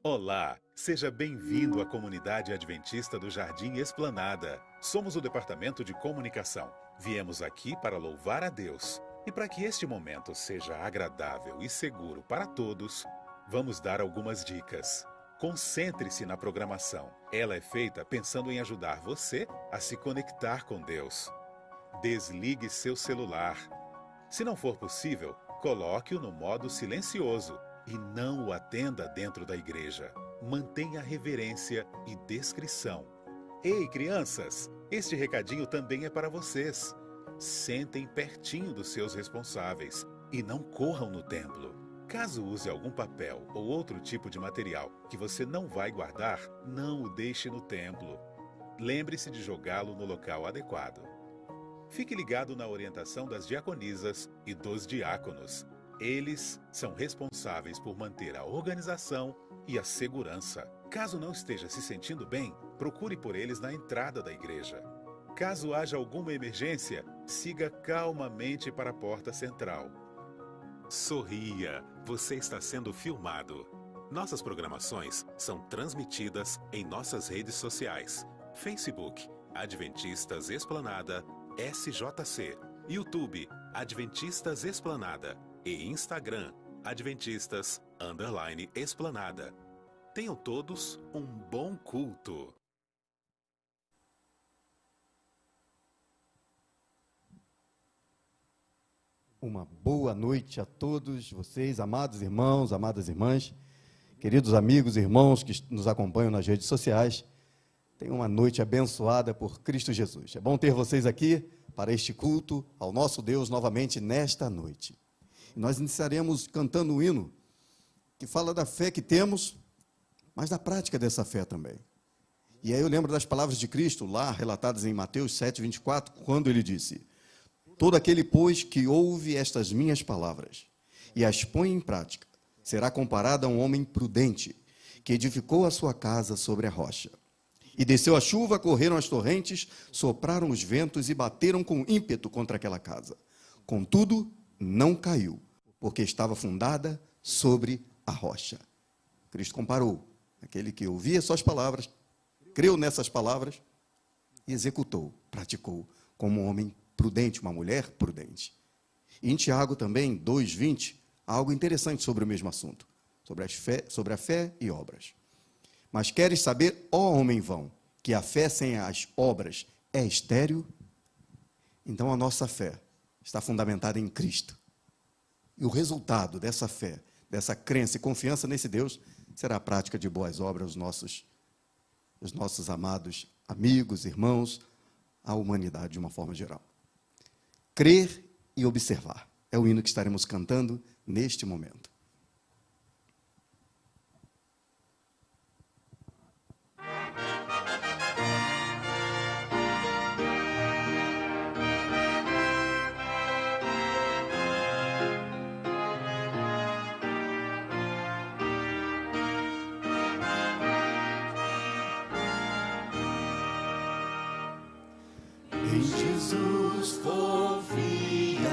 Olá, seja bem-vindo à comunidade adventista do Jardim Esplanada. Somos o departamento de comunicação. Viemos aqui para louvar a Deus. E para que este momento seja agradável e seguro para todos, vamos dar algumas dicas. Concentre-se na programação. Ela é feita pensando em ajudar você a se conectar com Deus. Desligue seu celular. Se não for possível, coloque-o no modo silencioso e não o atenda dentro da igreja. Mantenha reverência e descrição. Ei, crianças, este recadinho também é para vocês. Sentem pertinho dos seus responsáveis e não corram no templo. Caso use algum papel ou outro tipo de material que você não vai guardar, não o deixe no templo. Lembre-se de jogá-lo no local adequado. Fique ligado na orientação das diaconisas e dos diáconos. Eles são responsáveis por manter a organização e a segurança. Caso não esteja se sentindo bem, procure por eles na entrada da igreja. Caso haja alguma emergência, siga calmamente para a porta central. Sorria, você está sendo filmado. Nossas programações são transmitidas em nossas redes sociais: Facebook, Adventistas Esplanada, SJC, YouTube, Adventistas Esplanada e Instagram, Adventistas_Esplanada. Tenham todos um bom culto. Uma boa noite a todos vocês, amados irmãos, amadas irmãs, queridos amigos e irmãos que nos acompanham nas redes sociais. Tenham uma noite abençoada por Cristo Jesus. É bom ter vocês aqui para este culto ao nosso Deus novamente nesta noite. E nós iniciaremos cantando um hino que fala da fé que temos, mas da prática dessa fé também. E aí eu lembro das palavras de Cristo lá relatadas em Mateus 7:24, quando ele disse: todo aquele, pois, que ouve estas minhas palavras e as põe em prática, será comparado a um homem prudente, que edificou a sua casa sobre a rocha. E desceu a chuva, correram as torrentes, sopraram os ventos e bateram com ímpeto contra aquela casa. Contudo, não caiu, porque estava fundada sobre a rocha. Cristo comparou aquele que ouvia suas palavras, creu nessas palavras e executou, praticou, como um homem prudente, uma mulher prudente. E em Tiago também, 2:20, há algo interessante sobre o mesmo assunto, sobre a fé e obras. Mas queres saber, ó homem vão, que a fé sem as obras é estéril? Então a nossa fé está fundamentada em Cristo. E o resultado dessa fé, dessa crença e confiança nesse Deus, será a prática de boas obras aos nossos amados amigos, irmãos, à humanidade de uma forma geral. Crer e observar é o hino que estaremos cantando neste momento. Em Jesus confia,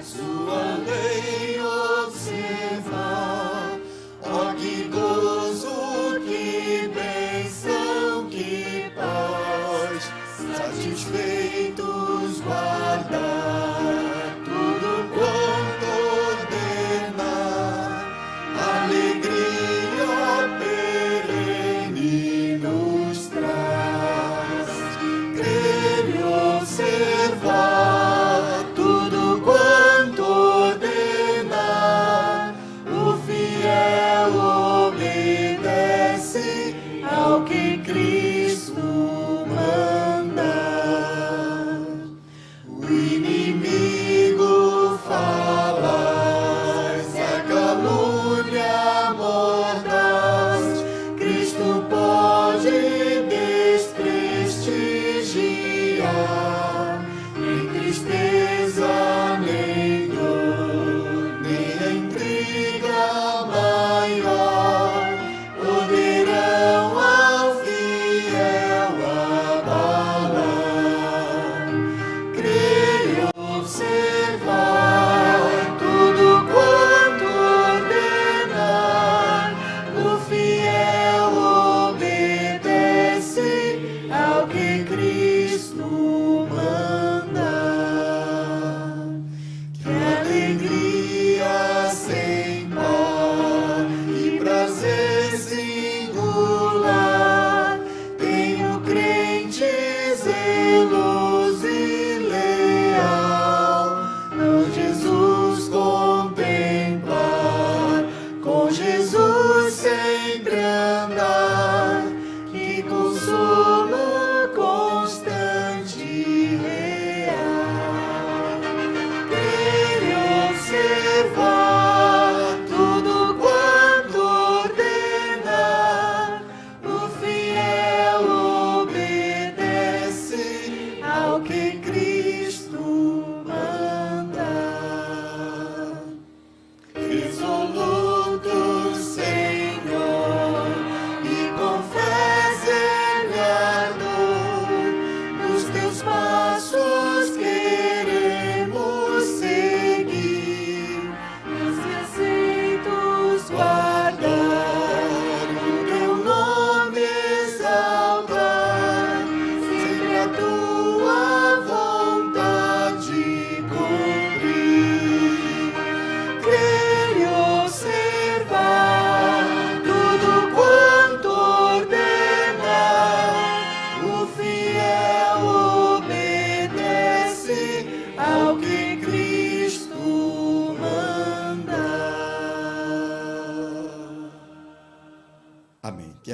sua lei observar. Oh, que gozo, que bênção, que paz, satisfeitos guardar tudo quanto ordenar. Alegria perene nos traz. Observar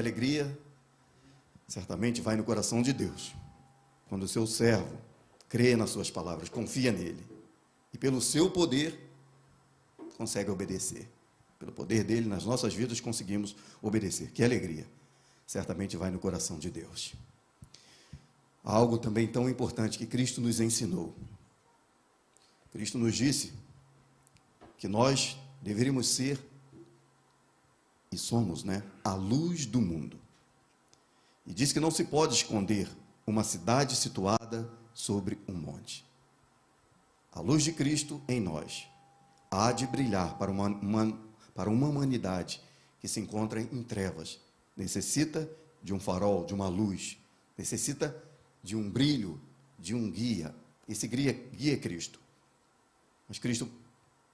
alegria certamente vai no coração de Deus, quando o seu servo crê nas suas palavras, confia nele, e pelo seu poder consegue obedecer. Pelo poder dele, nas nossas vidas, conseguimos obedecer. Que alegria! Certamente vai no coração de Deus. Há algo também tão importante que Cristo nos ensinou. Cristo nos disse que nós deveríamos ser, e somos, a luz do mundo. E diz que não se pode esconder uma cidade situada sobre um monte. A luz de Cristo em nós há de brilhar para uma humanidade que se encontra em trevas. Necessita de um farol, de uma luz, necessita de um brilho, de um guia. Esse guia é Cristo. Mas Cristo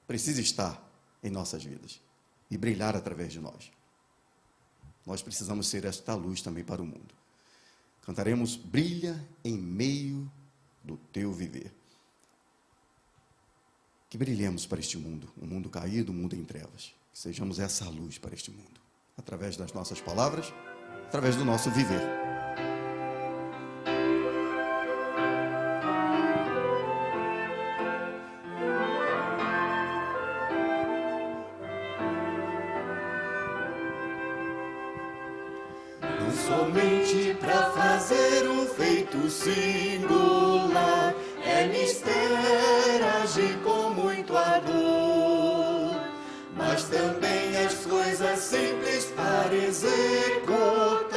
precisa estar em nossas vidas e brilhar através de nós. Nós precisamos ser esta luz também para o mundo. Cantaremos Brilha em meio do teu viver. Que brilhemos para este mundo, um mundo caído, um mundo em trevas. Que sejamos essa luz para este mundo, através das nossas palavras, através do nosso viver. Somente para fazer um feito singular, é mister agir com muito ardor, mas também as coisas simples para executar,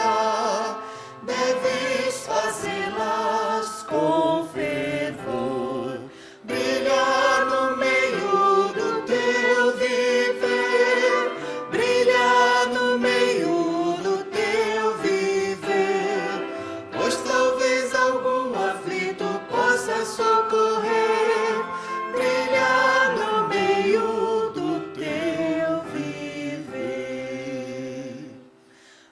deves fazê-las com fervor, brilhar no meio do teu viver, brilhar no meio do teu viver, pois talvez algum aflito possa socorrer, brilhar no meio do teu viver.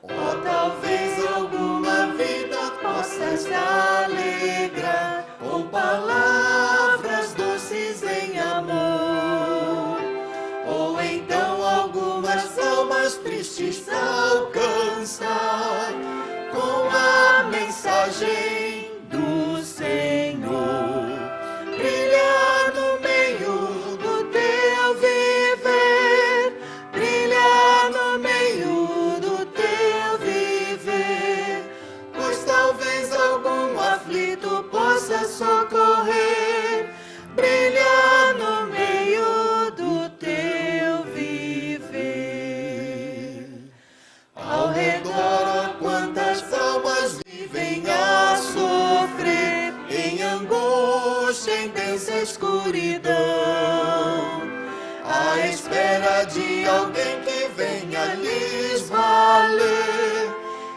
Ou talvez alguma vida possas alegrar com palavras doces em amor, ou então algumas almas tristes alcançar com a mensagem do Senhor, brilhar no meio do teu viver, brilhar no meio do teu viver, pois talvez algum aflito possa socorrer, brilhar no meio do teu viver. Ao redor, quantas almas vivem a sofrer, em angústia, em densa escuridão, à espera de alguém que venha lhes valer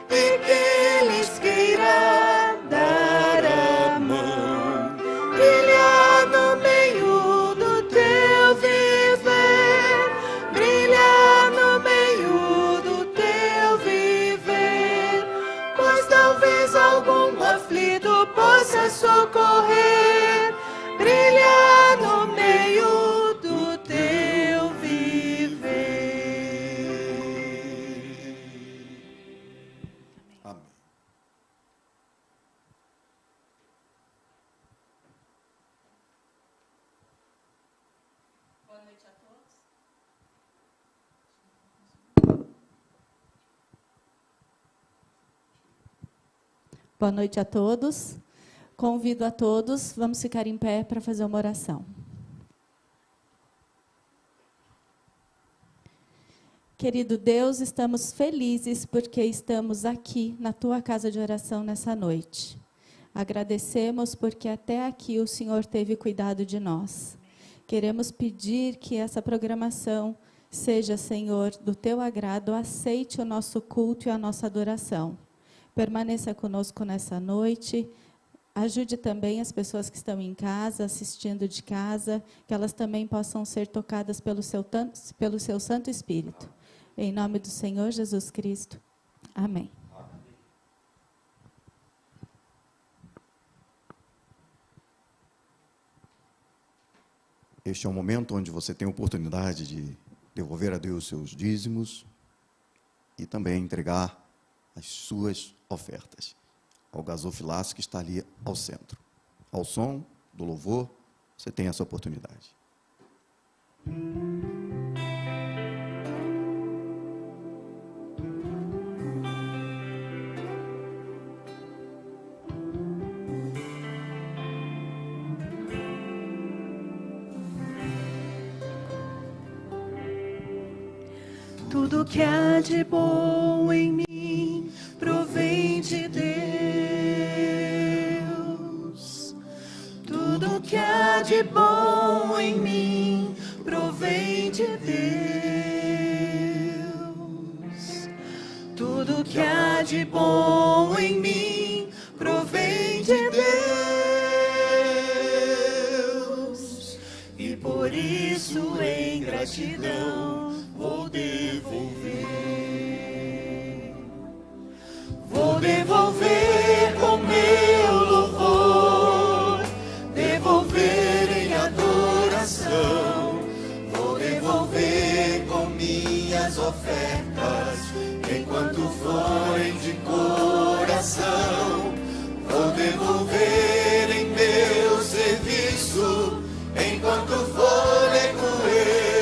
e que lhes queira dar a mão, brilhar no meio do teu viver, brilhar no meio do teu viver, pois talvez algum aflito possa socorrer, brilhar no meio do teu viver. Amém. Boa noite a todos. Boa noite a todos. Convido a todos, vamos ficar em pé para fazer uma oração. Querido Deus, estamos felizes porque estamos aqui na Tua casa de oração nessa noite. Agradecemos porque até aqui o Senhor teve cuidado de nós. Queremos pedir que essa programação seja, Senhor, do Teu agrado, aceite o nosso culto e a nossa adoração. Permaneça conosco nessa noite. Ajude também as pessoas que estão em casa, assistindo de casa, que elas também possam ser tocadas pelo seu Santo Espírito. Em nome do Senhor Jesus Cristo. Amém. Este é um momento onde você tem a oportunidade de devolver a Deus seus dízimos e também entregar as suas ofertas ao gasofilaço que está ali ao centro. Ao som do louvor, você tem essa oportunidade. Tudo que há de bom em mim provém de Deus. Tudo que há de bom em mim provém de Deus. Tudo que há de bom em mim provém de Deus. E por isso, em gratidão, vou devolver. Vou devolver com meu louvor, devolver em adoração. Vou devolver com minhas ofertas, enquanto forem de coração. Vou devolver em meu serviço, enquanto fôlego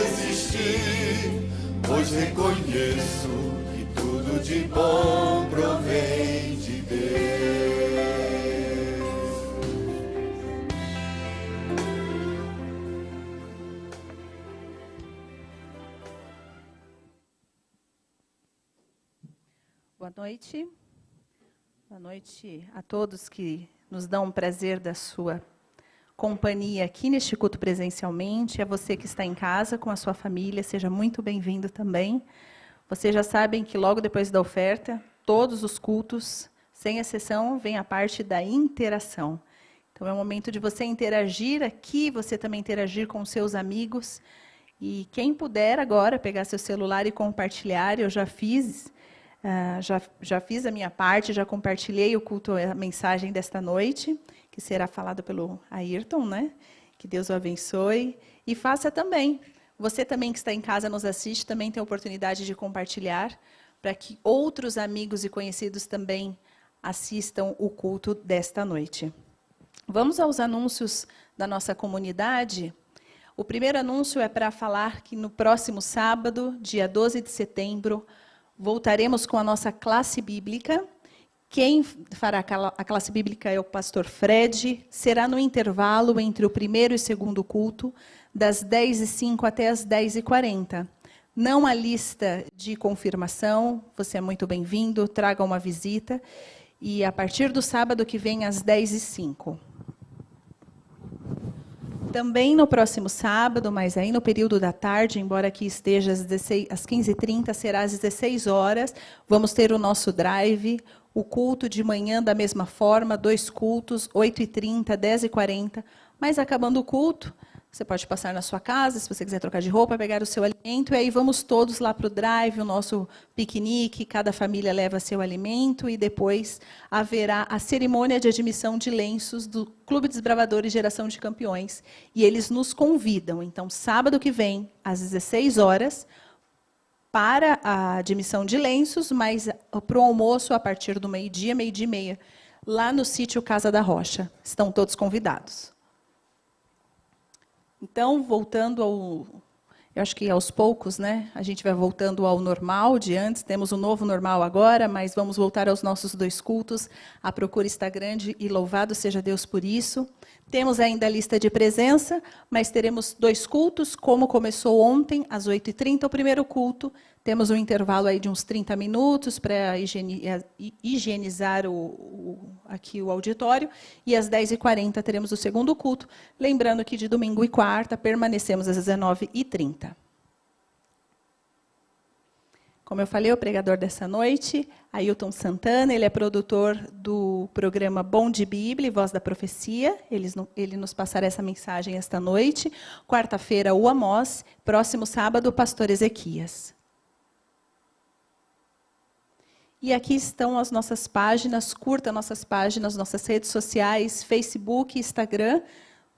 existir. Pois reconheço que tudo de bom provém de Deus. Boa noite. Boa noite a todos que nos dão o prazer da sua companhia aqui neste culto presencialmente. A você que está em casa com a sua família, seja muito bem-vindo também. Vocês já sabem que logo depois da oferta, todos os cultos, sem exceção, vem a parte da interação. Então é o momento de você interagir aqui, você também interagir com seus amigos. E quem puder agora pegar seu celular e compartilhar, eu já fiz a minha parte, já compartilhei o culto, a mensagem desta noite, que será falado pelo Ayrton, né? Que Deus o abençoe. E faça também. Você também que está em casa, nos assiste, também tem a oportunidade de compartilhar, para que outros amigos e conhecidos também assistam o culto desta noite. Vamos aos anúncios da nossa comunidade. O primeiro anúncio é para falar que no próximo sábado, dia 12 de setembro, voltaremos com a nossa classe bíblica. Quem fará a classe bíblica é o pastor Fred. Será no intervalo entre o primeiro e segundo culto, das 10h05 até as 10h40. Não há lista de confirmação, você é muito bem-vindo, traga uma visita. E a partir do sábado que vem, às 10h05. Também no próximo sábado, mas aí no período da tarde, embora aqui esteja às 15h30, será às 16 horas. Vamos ter o nosso drive, o culto de manhã da mesma forma, 2 cultos, 8h30, 10h40. Mas acabando o culto, você pode passar na sua casa, se você quiser trocar de roupa, pegar o seu alimento, e aí vamos todos lá para o drive, o nosso piquenique, cada família leva seu alimento, e depois haverá a cerimônia de admissão de lenços do Clube Desbravadores Geração de Campeões, e eles nos convidam. Então, sábado que vem, às 16 horas, para a admissão de lenços, mas para o almoço a partir do meio-dia, meio-dia e meia, lá no sítio Casa da Rocha. Estão todos convidados. Então, voltando eu acho que aos poucos, né, a gente vai voltando ao normal de antes, temos um novo normal agora, mas vamos voltar aos nossos 2 cultos. A procura está grande e louvado seja Deus por isso. Temos ainda a lista de presença, mas teremos 2 cultos, como começou ontem, às 8h30, o primeiro culto. Temos um intervalo aí de uns 30 minutos para higienizar aqui o auditório. E às 10h40 teremos o segundo culto. Lembrando que de domingo e quarta permanecemos às 19h30. Como eu falei, o pregador dessa noite, Ailton Santana, ele é produtor do programa Bom de Bíblia e Voz da Profecia. Ele nos passará essa mensagem esta noite. Quarta-feira, o Amós. Próximo sábado, o pastor Ezequias. E aqui estão as nossas páginas, curta nossas páginas, nossas redes sociais, Facebook, Instagram,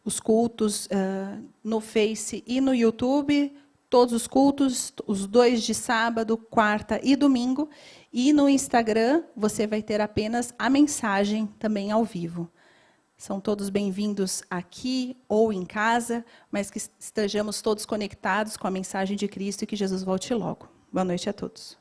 os cultos no Face e no YouTube, todos os cultos, os 2 de sábado, quarta e domingo. E no Instagram você vai ter apenas a mensagem também ao vivo. São todos bem-vindos aqui ou em casa, mas que estejamos todos conectados com a mensagem de Cristo e que Jesus volte logo. Boa noite a todos.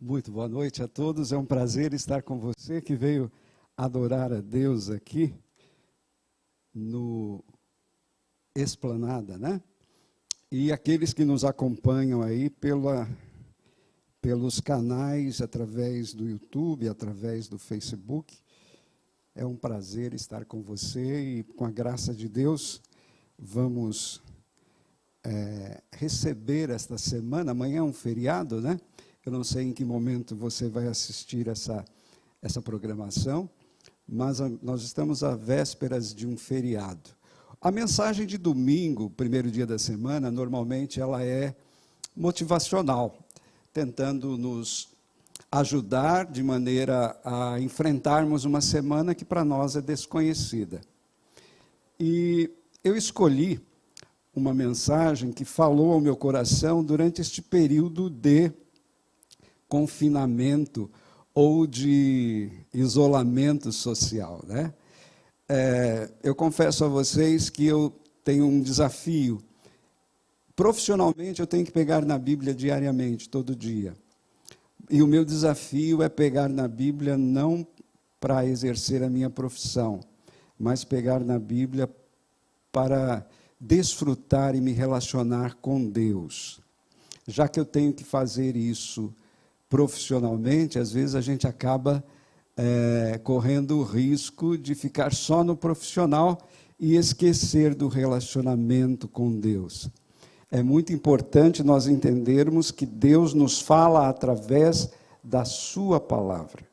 Muito boa noite a todos, é um prazer estar com você que veio adorar a Deus aqui no Esplanada, né? E aqueles que nos acompanham aí pelos canais, através do YouTube, através do Facebook. É um prazer estar com você e, com a graça de Deus, vamos receber esta semana. Amanhã é um feriado, né? Eu não sei em que momento você vai assistir essa programação, mas nós estamos à vésperas de um feriado. A mensagem de domingo, primeiro dia da semana, normalmente ela é motivacional, tentando nos ajudar de maneira a enfrentarmos uma semana que para nós é desconhecida. E eu escolhi uma mensagem que falou ao meu coração durante este período de confinamento ou de isolamento social, né? Eu confesso a vocês que eu tenho um desafio. Profissionalmente, eu tenho que pegar na Bíblia diariamente, todo dia. E o meu desafio é pegar na Bíblia não para exercer a minha profissão, mas pegar na Bíblia para desfrutar e me relacionar com Deus. Já que eu tenho que fazer isso profissionalmente, às vezes a gente acaba correndo o risco de ficar só no profissional e esquecer do relacionamento com Deus. É muito importante nós entendermos que Deus nos fala através da sua palavra.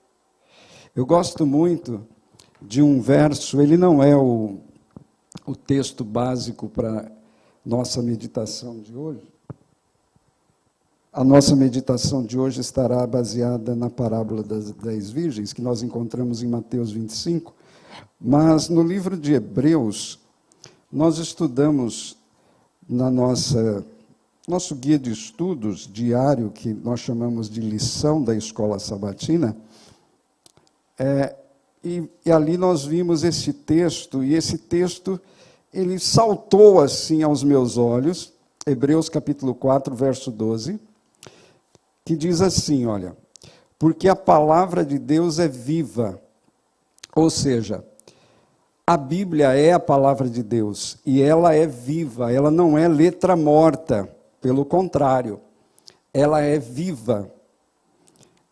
Eu gosto muito de um verso, ele não é o texto básico para nossa meditação de hoje. A nossa meditação de hoje estará baseada na parábola das 10 virgens, que nós encontramos em Mateus 25, mas no livro de Hebreus, nós estudamos na nosso guia de estudos diário, que nós chamamos de lição da escola sabatina, e ali nós vimos esse texto, e esse texto, ele saltou assim aos meus olhos, Hebreus capítulo 4, verso 12, que diz assim, olha, porque a palavra de Deus é viva, ou seja, a Bíblia é a palavra de Deus, e ela é viva, ela não é letra morta, pelo contrário, ela é viva,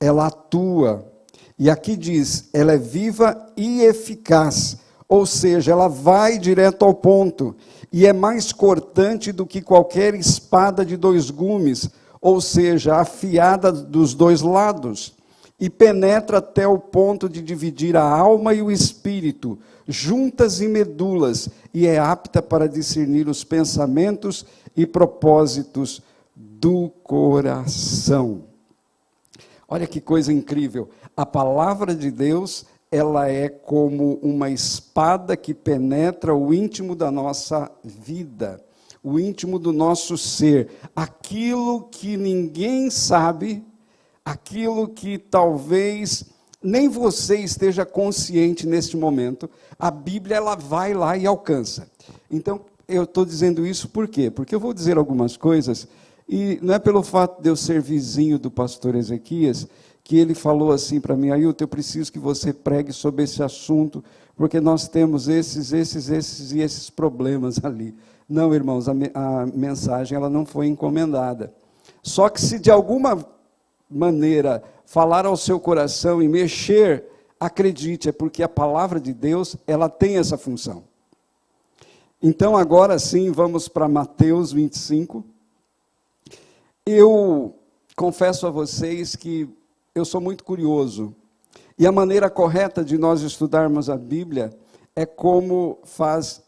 ela atua, e aqui diz, ela é viva e eficaz, ou seja, ela vai direto ao ponto, e é mais cortante do que qualquer espada de 2 gumes, ou seja, afiada dos 2 lados, e penetra até o ponto de dividir a alma e o espírito, juntas e medulas, e é apta para discernir os pensamentos e propósitos do coração. Olha que coisa incrível. A palavra de Deus, ela é como uma espada que penetra o íntimo da nossa vida, o íntimo do nosso ser, aquilo que ninguém sabe, aquilo que talvez nem você esteja consciente neste momento, a Bíblia ela vai lá e alcança. Então, eu estou dizendo isso por quê? Porque eu vou dizer algumas coisas, e não é pelo fato de eu ser vizinho do pastor Ezequias, que ele falou assim para mim, Ailton, eu preciso que você pregue sobre esse assunto, porque nós temos esses problemas ali. Não, irmãos, a mensagem ela não foi encomendada. Só que se de alguma maneira falar ao seu coração e mexer, acredite, é porque a palavra de Deus, ela tem essa função. Então, agora sim, vamos para Mateus 25. Eu confesso a vocês que eu sou muito curioso. E a maneira correta de nós estudarmos a Bíblia é como faz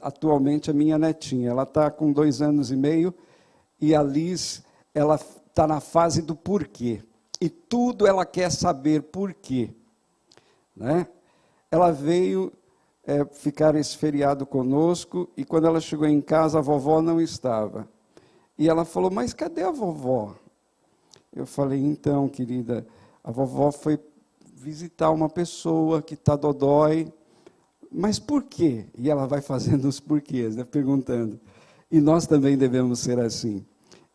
atualmente a minha netinha. Ela está com 2 anos e meio e a Liz, ela está na fase do porquê. E tudo ela quer saber por quê. Né? Ela veio ficar esse feriado conosco e quando ela chegou em casa, a vovó não estava. E ela falou, mas cadê a vovó? Eu falei, então, querida, a vovó foi visitar uma pessoa que está dodói. Mas por quê? E ela vai fazendo os porquês, né, perguntando. E nós também devemos ser assim.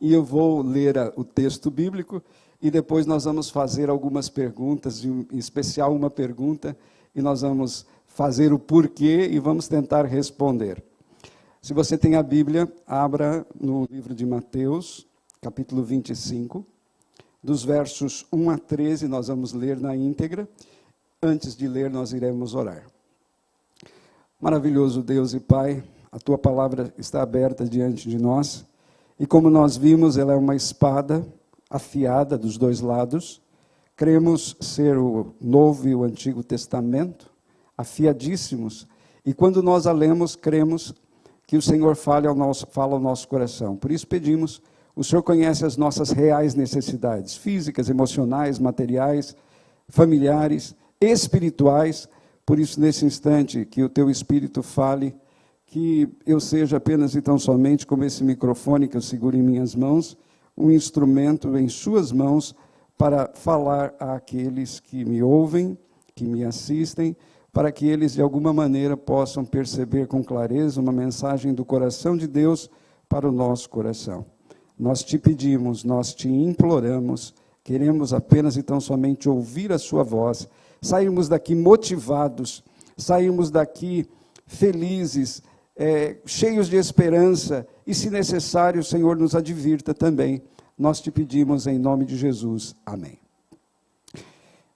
E eu vou ler o texto bíblico e depois nós vamos fazer algumas perguntas, em especial uma pergunta, e nós vamos fazer o porquê e vamos tentar responder. Se você tem a Bíblia, abra no livro de Mateus, capítulo 25, dos versos 1 a 13, nós vamos ler na íntegra. Antes de ler, nós iremos orar. Maravilhoso Deus e Pai, a Tua palavra está aberta diante de nós, e como nós vimos, ela é uma espada afiada dos 2 lados. Cremos ser o Novo e o Antigo Testamento, afiadíssimos, e quando nós a lemos, cremos que o Senhor fala ao nosso coração. Por isso pedimos, o Senhor conhece as nossas reais necessidades, físicas, emocionais, materiais, familiares, espirituais. Por isso, nesse instante, que o Teu Espírito fale, que eu seja apenas e tão somente, como esse microfone que eu seguro em minhas mãos, um instrumento em Suas mãos para falar àqueles que me ouvem, que me assistem, para que eles, de alguma maneira, possam perceber com clareza uma mensagem do coração de Deus para o nosso coração. Nós Te pedimos, nós Te imploramos, queremos apenas e tão somente ouvir a Sua voz, sairmos daqui motivados, sairmos daqui felizes, cheios de esperança, e se necessário, o Senhor nos advirta também. Nós Te pedimos em nome de Jesus. Amém.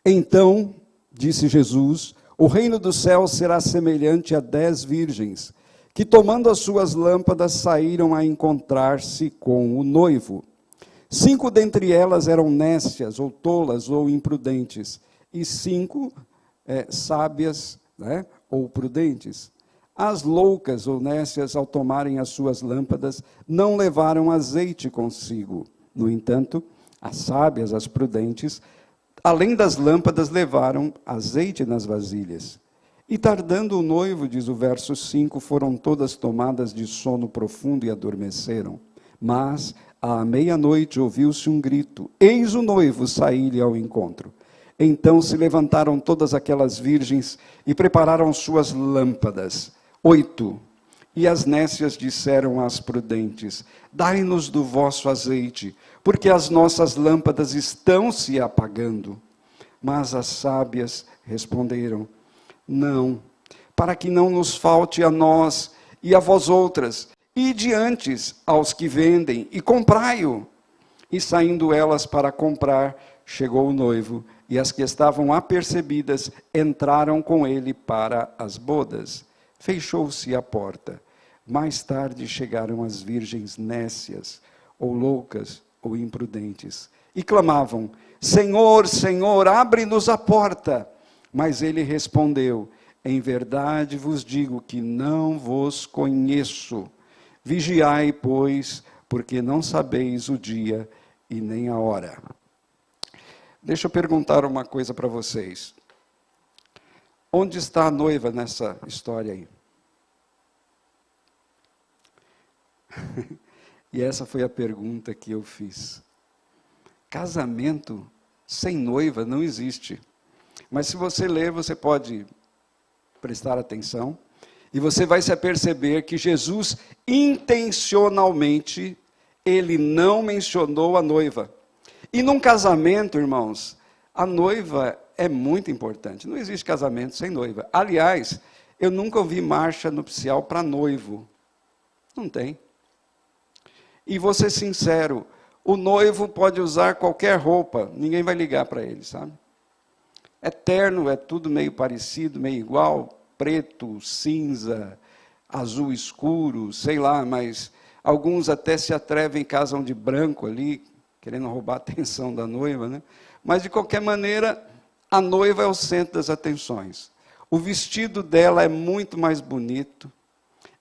Então, disse Jesus, o reino dos céus será semelhante a 10 virgens, que tomando as suas lâmpadas saíram a encontrar-se com o noivo. 5 dentre elas eram nécias, ou tolas, ou imprudentes, e 5 sábias, né, ou prudentes. As loucas ou nécias, ao tomarem as suas lâmpadas, não levaram azeite consigo. No entanto, as sábias, as prudentes, além das lâmpadas, levaram azeite nas vasilhas. E tardando o noivo, diz o verso 5, foram todas tomadas de sono profundo e adormeceram. Mas, à meia-noite, ouviu-se um grito: eis o noivo, saí-lhe ao encontro. Então se levantaram todas aquelas virgens e prepararam suas lâmpadas. 8. E as nécias disseram às prudentes: dai-nos do vosso azeite, porque as nossas lâmpadas estão se apagando. Mas as sábias responderam: não, para que não nos falte a nós e a vós outras, ide antes aos que vendem e comprai-o. E saindo elas para comprar, chegou o noivo, e as que estavam apercebidas entraram com ele para as bodas. Fechou-se a porta. Mais tarde chegaram as virgens nécias, ou loucas, ou imprudentes, e clamavam: Senhor, Senhor, abre-nos a porta. Mas ele respondeu: em verdade vos digo que não vos conheço. Vigiai, pois, porque não sabeis o dia e nem a hora. Deixa eu perguntar uma coisa para vocês. Onde está a noiva nessa história aí? E essa foi a pergunta que eu fiz. Casamento sem noiva não existe. Mas se você ler, você pode prestar atenção, e você vai se aperceber que Jesus, intencionalmente, ele não mencionou a noiva. E num casamento, irmãos, a noiva é muito importante. Não existe casamento sem noiva. Aliás, eu nunca ouvi marcha nupcial para noivo. Não tem. E vou ser sincero, o noivo pode usar qualquer roupa, ninguém vai ligar para ele, sabe? É terno, é tudo meio parecido, meio igual, preto, cinza, azul escuro, sei lá, mas alguns até se atrevem e casam de branco ali, querendo roubar a atenção da noiva, né? Mas, de qualquer maneira, a noiva é o centro das atenções. O vestido dela é muito mais bonito,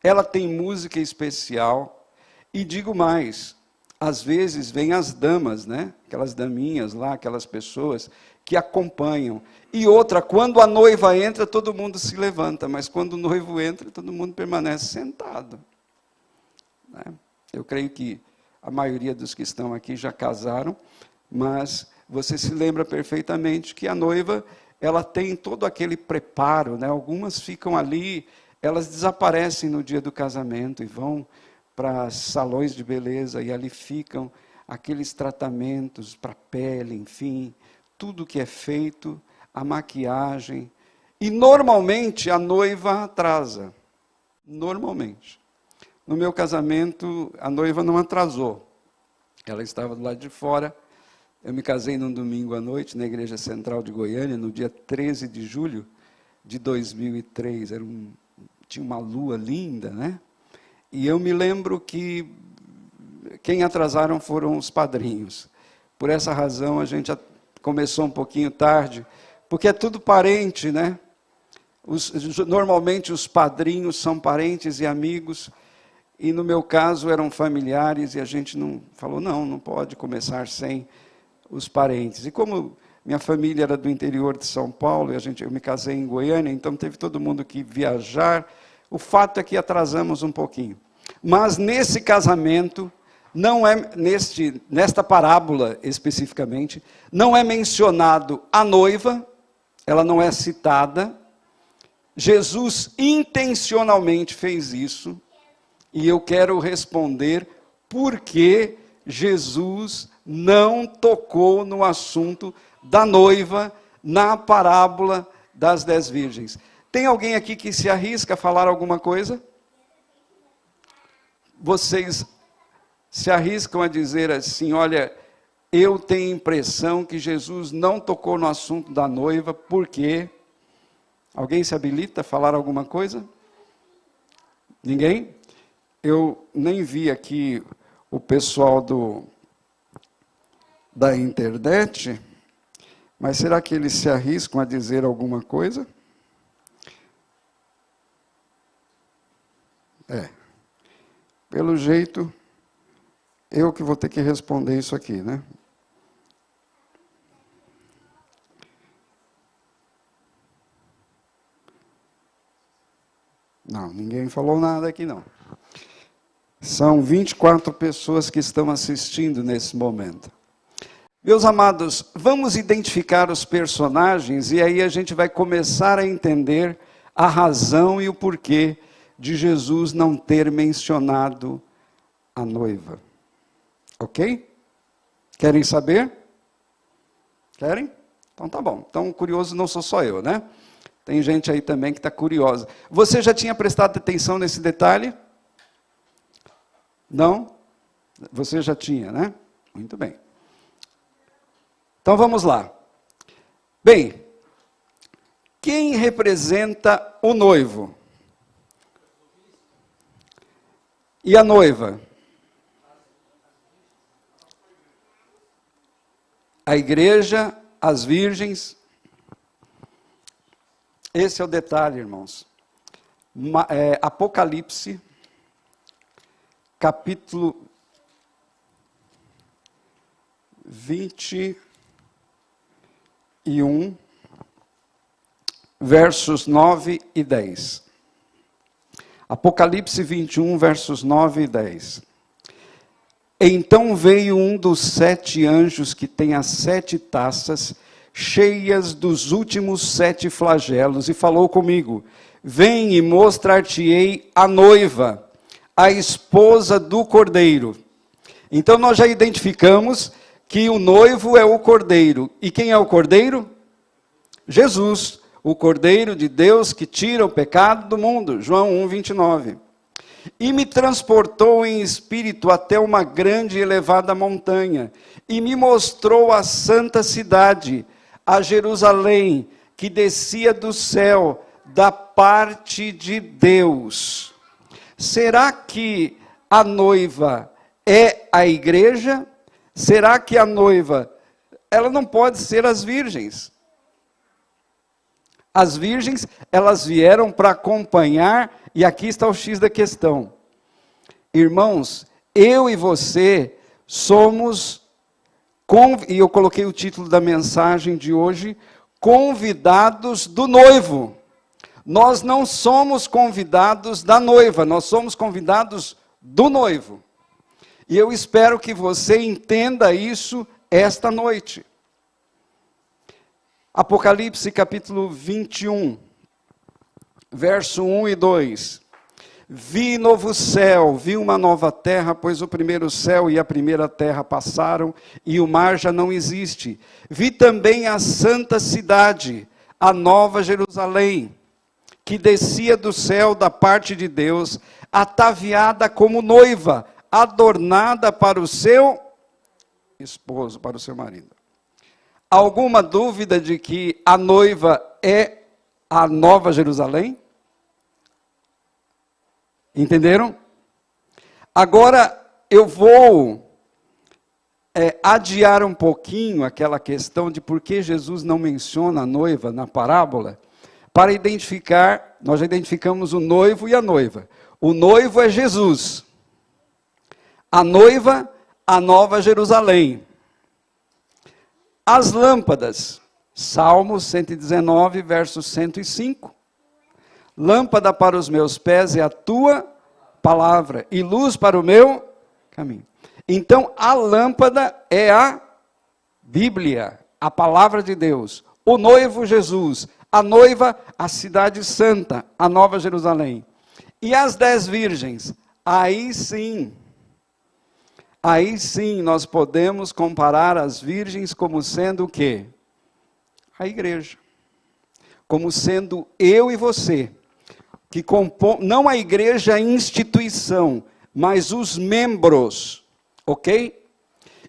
ela tem música especial, e digo mais, às vezes vêm as damas, né? Aquelas daminhas lá, aquelas pessoas que acompanham. E outra, quando a noiva entra, todo mundo se levanta, mas quando o noivo entra, todo mundo permanece sentado. Né? Eu creio que a maioria dos que estão aqui já casaram, mas você se lembra perfeitamente que a noiva, ela tem todo aquele preparo, né? Algumas ficam ali, elas desaparecem no dia do casamento e vão para salões de beleza e ali ficam aqueles tratamentos para a pele, enfim, tudo que é feito, a maquiagem. E normalmente a noiva atrasa. Normalmente. No meu casamento, a noiva não atrasou. Ela estava do lado de fora. Eu me casei num domingo à noite, na Igreja Central de Goiânia, no dia 13 de julho de 2003. Tinha uma lua linda, né? E eu me lembro que quem atrasaram foram os padrinhos. Por essa razão, a gente começou um pouquinho tarde, porque é tudo parente, né? Normalmente os padrinhos são parentes e amigos, e no meu caso eram familiares, e a gente falou, não pode começar sem os parentes. E como minha família era do interior de São Paulo, e eu me casei em Goiânia, então teve todo mundo que viajar. O fato é que atrasamos um pouquinho. Mas nesse casamento, não é nesta parábola especificamente, não é mencionado a noiva, ela não é citada. Jesus intencionalmente fez isso, e eu quero responder por que Jesus não tocou no assunto da noiva na parábola das 10 virgens. Tem alguém aqui que se arrisca a falar alguma coisa? Vocês se arriscam a dizer assim, olha, eu tenho a impressão que Jesus não tocou no assunto da noiva, por quê? Alguém se habilita a falar alguma coisa? Ninguém? Eu nem vi aqui o pessoal da internet, mas será que eles se arriscam a dizer alguma coisa? Pelo jeito, eu que vou ter que responder isso aqui, né? Não, ninguém falou nada aqui, não. São 24 pessoas que estão assistindo nesse momento. Meus amados, vamos identificar os personagens e aí a gente vai começar a entender a razão e o porquê de Jesus não ter mencionado a noiva. Ok? Querem saber? Querem? Então tá bom. Então curioso não sou só eu, né? Tem gente aí também que está curiosa. Você já tinha prestado atenção nesse detalhe? Não? Você já tinha, né? Muito bem. Então vamos lá. Bem, quem representa o noivo? E a noiva? A igreja, as virgens. Esse é o detalhe, irmãos. Apocalipse, capítulo 21, versos 9 e 10. Apocalipse 21, versos 9 e 10. Então veio um dos 7 anjos que tem as 7 taças, cheias dos últimos 7 flagelos, e falou comigo, vem e mostrar-te-ei a noiva, a esposa do Cordeiro. Então nós já identificamos que o noivo é o Cordeiro. E quem é o Cordeiro? Jesus, o Cordeiro de Deus que tira o pecado do mundo. João 1, 29. E me transportou em espírito até uma grande e elevada montanha, e me mostrou a santa cidade, a Jerusalém, que descia do céu, da parte de Deus. Será que a noiva é a igreja? Será que a noiva, ela não pode ser as virgens? As virgens, elas vieram para acompanhar, e aqui está o X da questão. Irmãos, eu e você somos, e eu coloquei o título da mensagem de hoje, convidados do noivo. Nós não somos convidados da noiva, nós somos convidados do noivo. E eu espero que você entenda isso esta noite. Apocalipse capítulo 21, verso 1 e 2. Vi novo céu, vi uma nova terra, pois o primeiro céu e a primeira terra passaram, e o mar já não existe. Vi também a santa cidade, a nova Jerusalém, que descia do céu da parte de Deus, ataviada como noiva, adornada para o seu esposo, para o seu marido. Alguma dúvida de que a noiva é a nova Jerusalém? Entenderam? Agora eu vou adiar um pouquinho aquela questão de por que Jesus não menciona a noiva na parábola, para identificar, nós já identificamos o noivo e a noiva. O noivo é Jesus. A noiva, a nova Jerusalém. As lâmpadas, Salmo 119, verso 105. Lâmpada para os meus pés é a tua palavra, e luz para o meu caminho. Então, a lâmpada é a Bíblia, a palavra de Deus. O noivo, Jesus. A noiva, a cidade santa, a nova Jerusalém. E as 10 virgens, aí sim nós podemos comparar as virgens como sendo o quê? A igreja. Como sendo eu e você, que compõem, não a igreja a instituição, mas os membros, ok?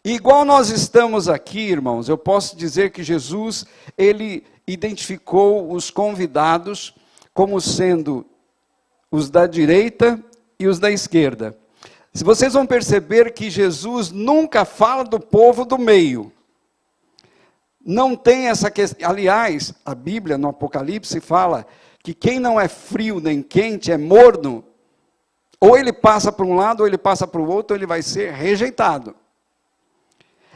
Igual nós estamos aqui, irmãos, eu posso dizer que Jesus, ele identificou os convidados como sendo os da direita e os da esquerda. Se vocês vão perceber que Jesus nunca fala do povo do meio. Não tem essa questão. Aliás, a Bíblia no Apocalipse fala que quem não é frio nem quente é morno. Ou ele passa para um lado, ou ele passa para o outro, ou ele vai ser rejeitado.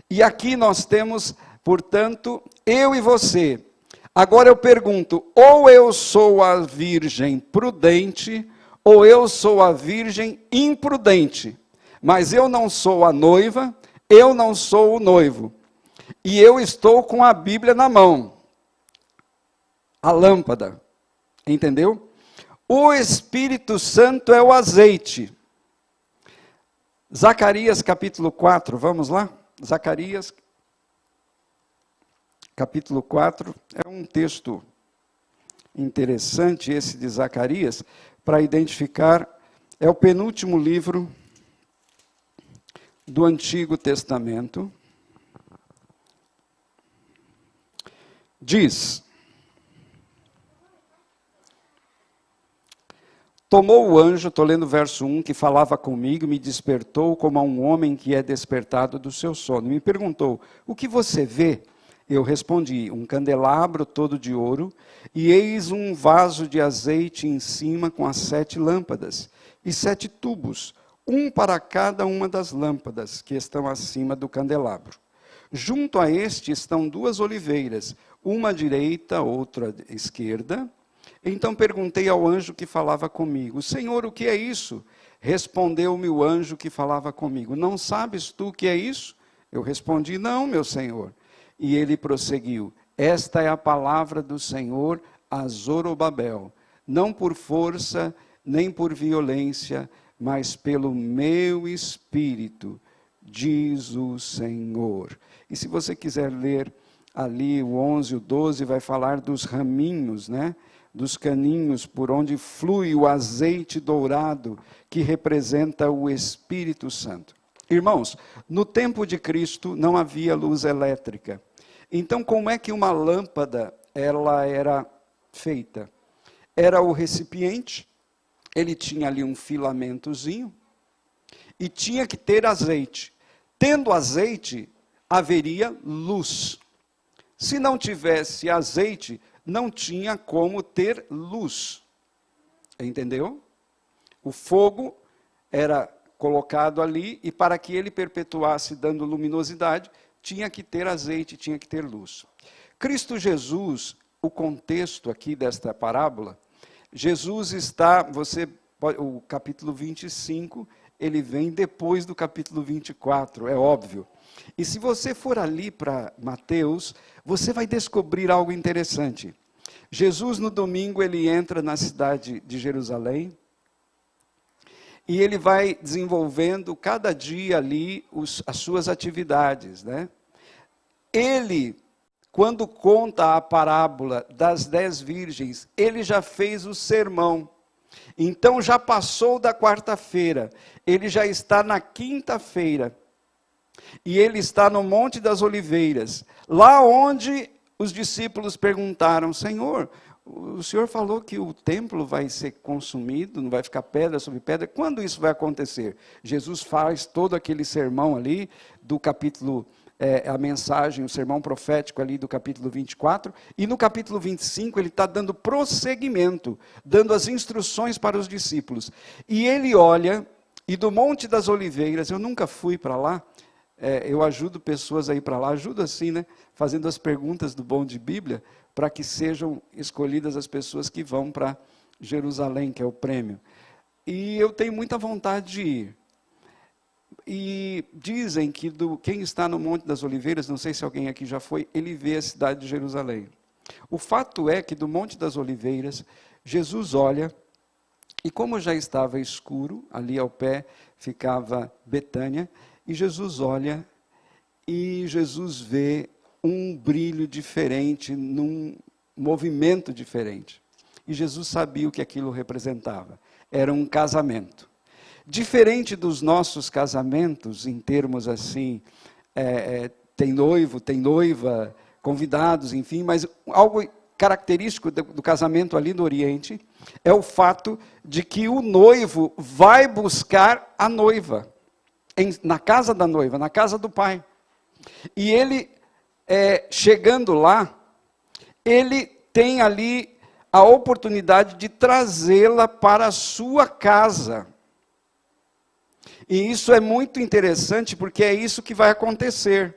E aqui nós temos, portanto, eu e você. Agora eu pergunto, ou eu sou a virgem prudente, ou eu sou a virgem imprudente. Mas eu não sou a noiva, eu não sou o noivo. E eu estou com a Bíblia na mão. A lâmpada. Entendeu? O Espírito Santo é o azeite. Zacarias capítulo 4, vamos lá? Zacarias capítulo 4, é um texto interessante esse de Zacarias, para identificar, é o penúltimo livro do Antigo Testamento. Diz: tomou o anjo, estou lendo o verso 1, que falava comigo, me despertou como a um homem que é despertado do seu sono. Me perguntou, o que você vê? Eu respondi, um candelabro todo de ouro, e eis um vaso de azeite em cima com as 7 lâmpadas, e 7 tubos, um para cada uma das lâmpadas que estão acima do candelabro. Junto a este estão 2 oliveiras, uma à direita, outra à esquerda. Então perguntei ao anjo que falava comigo, Senhor, o que é isso? Respondeu-me o anjo que falava comigo, não sabes tu o que é isso? Eu respondi, não, meu Senhor. E ele prosseguiu, esta é a palavra do Senhor a Zorobabel, não por força, nem por violência, mas pelo meu Espírito, diz o Senhor. E se você quiser ler ali o 11 e o 12, vai falar dos raminhos, né? Dos caninhos por onde flui o azeite dourado, que representa o Espírito Santo. Irmãos, no tempo de Cristo não havia luz elétrica. Então, como é que uma lâmpada ela era feita? Era o recipiente, ele tinha ali um filamentozinho, e tinha que ter azeite. Tendo azeite, haveria luz. Se não tivesse azeite, não tinha como ter luz. Entendeu? O fogo era colocado ali, e para que ele perpetuasse dando luminosidade, tinha que ter azeite, tinha que ter luz. Cristo Jesus, o contexto aqui desta parábola, Jesus está, o capítulo 25, ele vem depois do capítulo 24, é óbvio. E se você for ali para Mateus, você vai descobrir algo interessante. Jesus, no domingo, ele entra na cidade de Jerusalém, e ele vai desenvolvendo cada dia ali as suas atividades, né? Ele, quando conta a parábola das 10 virgens, ele já fez o sermão. Então já passou da quarta-feira, ele já está na quinta-feira. E ele está no Monte das Oliveiras, lá onde os discípulos perguntaram: Senhor, o Senhor falou que o templo vai ser consumido, não vai ficar pedra sobre pedra, quando isso vai acontecer? Jesus faz todo aquele sermão ali, do capítulo, a mensagem, o sermão profético ali do capítulo 24, e no capítulo 25 ele está dando prosseguimento, dando as instruções para os discípulos. E ele olha, e do Monte das Oliveiras, eu nunca fui para lá, eu ajudo pessoas a ir para lá, ajudo assim, né? Fazendo as perguntas do Bom de Bíblia, para que sejam escolhidas as pessoas que vão para Jerusalém, que é o prêmio. E eu tenho muita vontade de ir. E dizem que quem está no Monte das Oliveiras, não sei se alguém aqui já foi, ele vê a cidade de Jerusalém. O fato é que do Monte das Oliveiras, Jesus olha, e como já estava escuro, ali ao pé ficava Betânia, e Jesus olha, e Jesus vê um brilho diferente, num movimento diferente. E Jesus sabia o que aquilo representava. Era um casamento. Diferente dos nossos casamentos, em termos assim, tem noivo, tem noiva, convidados, enfim, mas algo característico do casamento ali no Oriente é o fato de que o noivo vai buscar a noiva, na casa da noiva, na casa do pai. E ele, chegando lá, ele tem ali a oportunidade de trazê-la para a sua casa. E isso é muito interessante, porque é isso que vai acontecer.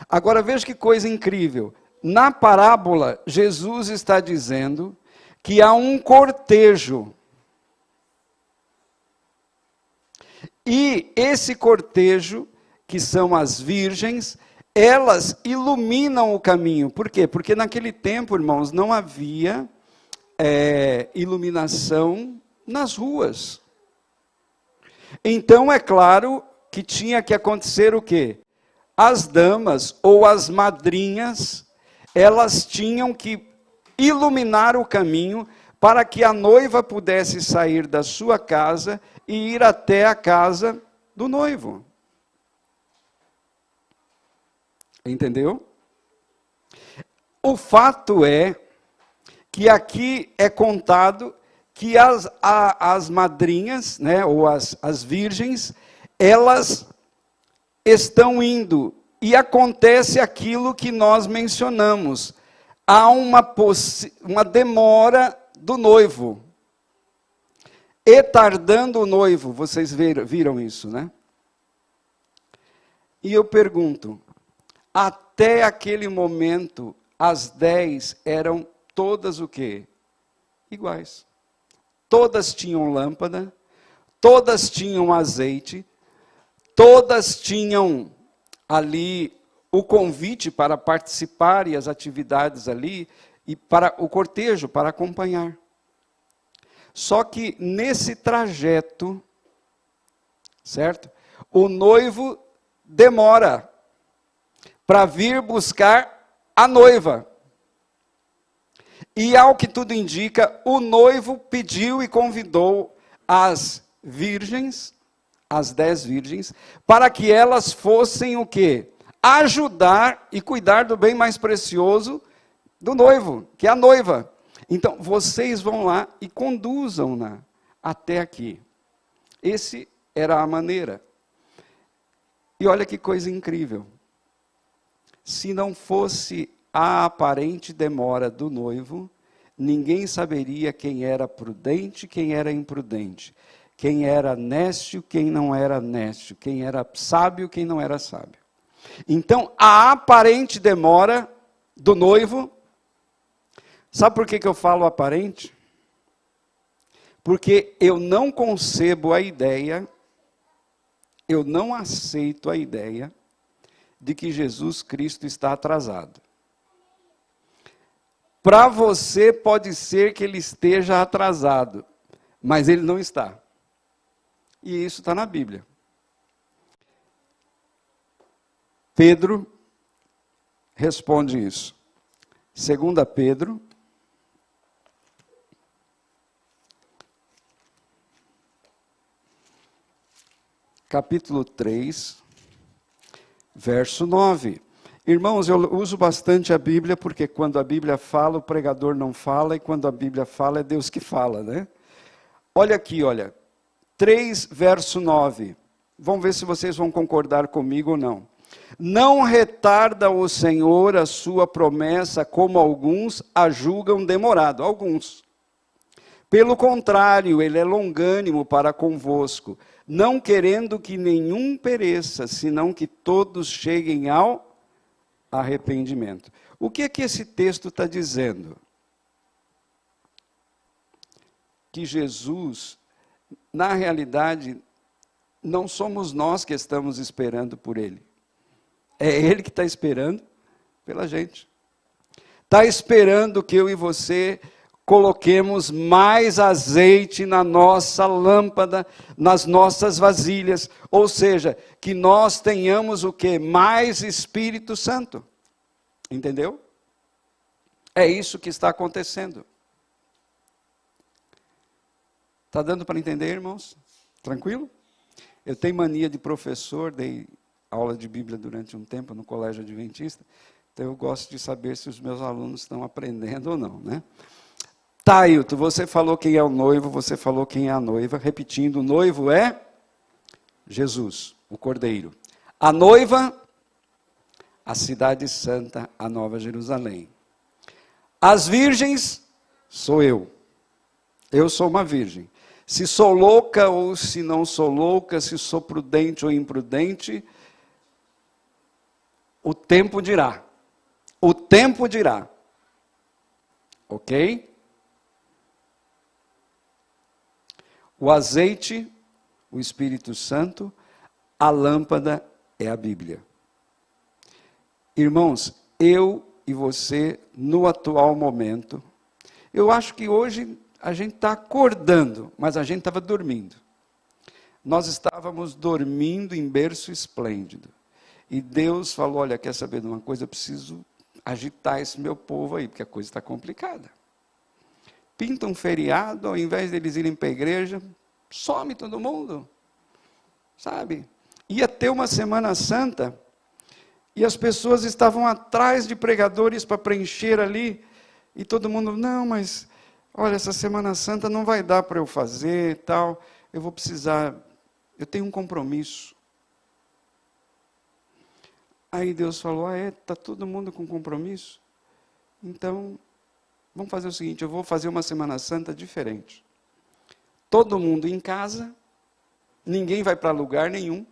Agora veja que coisa incrível. Na parábola, Jesus está dizendo que há um cortejo. E esse cortejo, que são as virgens, elas iluminam o caminho. Por quê? Porque naquele tempo, irmãos, não havia iluminação nas ruas. Então, é claro que tinha que acontecer o quê? As damas ou as madrinhas, elas tinham que iluminar o caminho para que a noiva pudesse sair da sua casa e ir até a casa do noivo. Entendeu? O fato é que aqui é contado que as madrinhas, né, ou as virgens, elas estão indo, e acontece aquilo que nós mencionamos. Há uma demora do noivo. E tardando o noivo, vocês viram isso, né? E eu pergunto, até aquele momento, as 10 eram todas o quê? Iguais. Todas tinham lâmpada, todas tinham azeite, todas tinham ali o convite para participar e as atividades ali, e para o cortejo, para acompanhar. Só que nesse trajeto, certo? O noivo demora para vir buscar a noiva. E, ao que tudo indica, o noivo pediu e convidou as virgens, as 10 virgens, para que elas fossem o quê? Ajudar e cuidar do bem mais precioso do noivo, que é a noiva. Então, vocês vão lá e conduzam-na até aqui. Essa era a maneira. E olha que coisa incrível. Se não fosse a aparente demora do noivo, ninguém saberia quem era prudente, quem era imprudente, quem era nécio, quem não era nécio, quem era sábio, quem não era sábio. Então, a aparente demora do noivo, sabe por que eu falo aparente? Porque eu não concebo a ideia, eu não aceito a ideia de que Jesus Cristo está atrasado. Para você pode ser que ele esteja atrasado, mas ele não está. E isso está na Bíblia. Pedro responde isso. 2 Pedro, capítulo 3, verso 9. Irmãos, eu uso bastante a Bíblia, porque quando a Bíblia fala, o pregador não fala, e quando a Bíblia fala, é Deus que fala, né? Olha aqui, olha. 3, verso 9. Vamos ver se vocês vão concordar comigo ou não. Não retarda o Senhor a sua promessa, como alguns a julgam demorado. Alguns. Pelo contrário, ele é longânimo para convosco, não querendo que nenhum pereça, senão que todos cheguem ao arrependimento. O que é que esse texto está dizendo? Que Jesus, na realidade, não somos nós que estamos esperando por Ele. É Ele que está esperando pela gente. Está esperando que eu e você coloquemos mais azeite na nossa lâmpada, nas nossas vasilhas. Ou seja, que nós tenhamos o quê? Mais Espírito Santo. Entendeu? É isso que está acontecendo. Está dando para entender, irmãos? Tranquilo? Eu tenho mania de professor, dei aula de Bíblia durante um tempo no colégio adventista, então eu gosto de saber se os meus alunos estão aprendendo ou não, né? Tailton, você falou quem é o noivo, você falou quem é a noiva, repetindo, o noivo é Jesus, o Cordeiro. A noiva, a cidade santa, a Nova Jerusalém. As virgens, sou eu. Eu sou uma virgem. Se sou louca ou se não sou louca, se sou prudente ou imprudente, o tempo dirá. O tempo dirá. Ok? O azeite, o Espírito Santo, a lâmpada é a Bíblia. Irmãos, eu e você, no atual momento, eu acho que hoje a gente está acordando, mas a gente estava dormindo. Nós estávamos dormindo em berço esplêndido. E Deus falou, olha, quer saber de uma coisa? Eu preciso agitar esse meu povo aí, porque a coisa está complicada. Pinta um feriado, ao invés deles irem para a igreja, some todo mundo. Sabe? Ia ter uma Semana Santa, e as pessoas estavam atrás de pregadores para preencher ali, e todo mundo, não, mas, olha, essa Semana Santa não vai dar para eu fazer, tal, eu vou precisar, eu tenho um compromisso. Aí Deus falou, está todo mundo com compromisso? Então, vamos fazer o seguinte, eu vou fazer uma Semana Santa diferente. Todo mundo em casa, ninguém vai para lugar nenhum,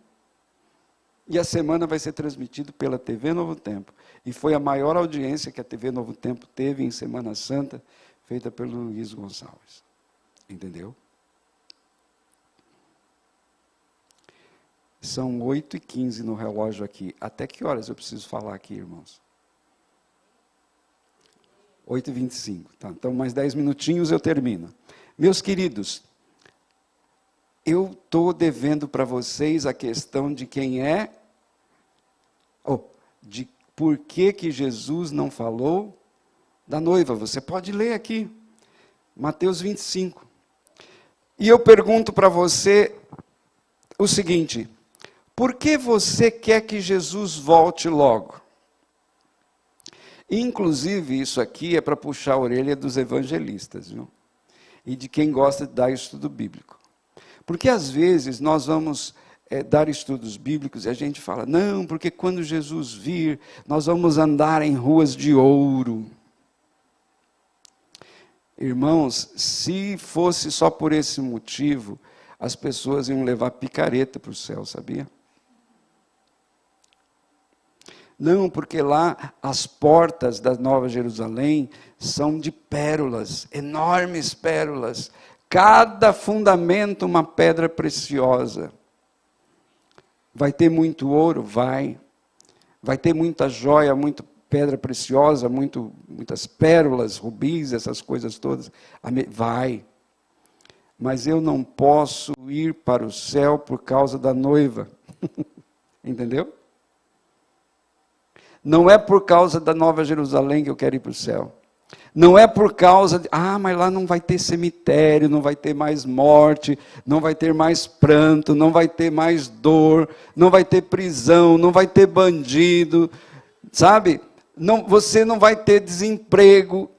e a semana vai ser transmitida pela TV Novo Tempo. E foi a maior audiência que a TV Novo Tempo teve em Semana Santa, feita pelo Luiz Gonçalves. Entendeu? São 8h15 no relógio aqui. Até que horas eu preciso falar aqui, irmãos? 8h25. Tá, então, mais 10 minutinhos eu termino. Meus queridos, eu estou devendo para vocês a questão de quem é, de por que Jesus não falou da noiva. Você pode ler aqui, Mateus 25. E eu pergunto para você o seguinte, por que você quer que Jesus volte logo? Inclusive, isso aqui é para puxar a orelha dos evangelistas, viu? E de quem gosta de dar estudo bíblico. Porque, às vezes, nós vamos dar estudos bíblicos e a gente fala, não, porque quando Jesus vir, nós vamos andar em ruas de ouro. Irmãos, se fosse só por esse motivo, as pessoas iam levar picareta para o céu, sabia? Não, porque lá as portas da Nova Jerusalém são de pérolas, enormes pérolas. Cada fundamento uma pedra preciosa. Vai ter muito ouro? Vai. Vai ter muita joia, muita pedra preciosa, muitas pérolas, rubis, essas coisas todas? Vai. Mas eu não posso ir para o céu por causa da noiva. Entendeu? Não é por causa da Nova Jerusalém que eu quero ir para o céu. Não é por causa de, mas lá não vai ter cemitério, não vai ter mais morte, não vai ter mais pranto, não vai ter mais dor, não vai ter prisão, não vai ter bandido, sabe? Não, você não vai ter desemprego.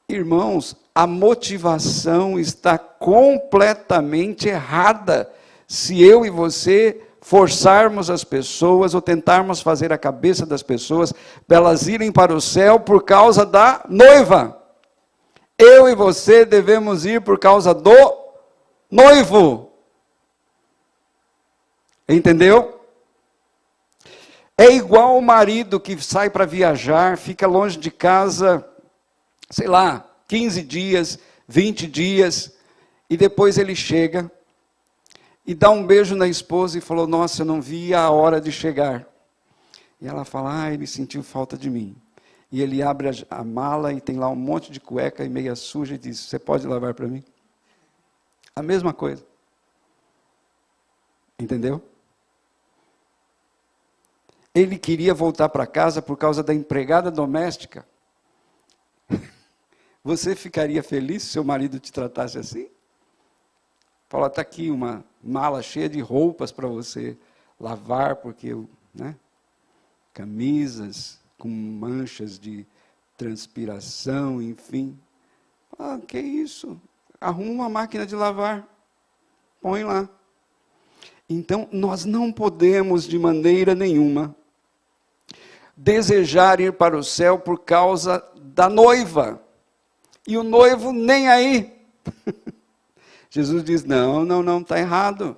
Irmãos, a motivação está completamente errada se eu e você forçarmos as pessoas ou tentarmos fazer a cabeça das pessoas para elas irem para o céu por causa da noiva. Eu e você devemos ir por causa do noivo. Entendeu? É igual o marido que sai para viajar, fica longe de casa, sei lá, 15 dias, 20 dias, e depois ele chega e dá um beijo na esposa e falou, nossa, eu não vi a hora de chegar. E ela fala, ele sentiu falta de mim. E ele abre a mala e tem lá um monte de cueca e meia suja e diz, você pode lavar para mim? A mesma coisa. Entendeu? Ele queria voltar para casa por causa da empregada doméstica. Você ficaria feliz se seu marido te tratasse assim? Fala, está aqui uma mala cheia de roupas para você lavar, porque, camisas com manchas de transpiração, enfim. Que isso? Arruma uma máquina de lavar, põe lá. Então, nós não podemos, de maneira nenhuma, desejar ir para o céu por causa da noiva. E o noivo nem aí. Jesus diz, não, está errado.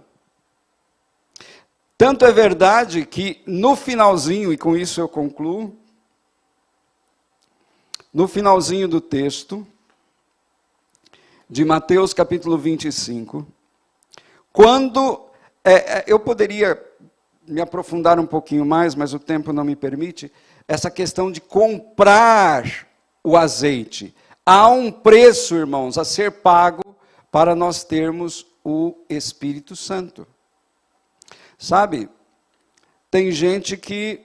Tanto é verdade que no finalzinho, e com isso eu concluo, no finalzinho do texto, de Mateus capítulo 25, quando, eu poderia me aprofundar um pouquinho mais, mas o tempo não me permite, essa questão de comprar o azeite. Há um preço, irmãos, a ser pago, para nós termos o Espírito Santo. Sabe, tem gente que,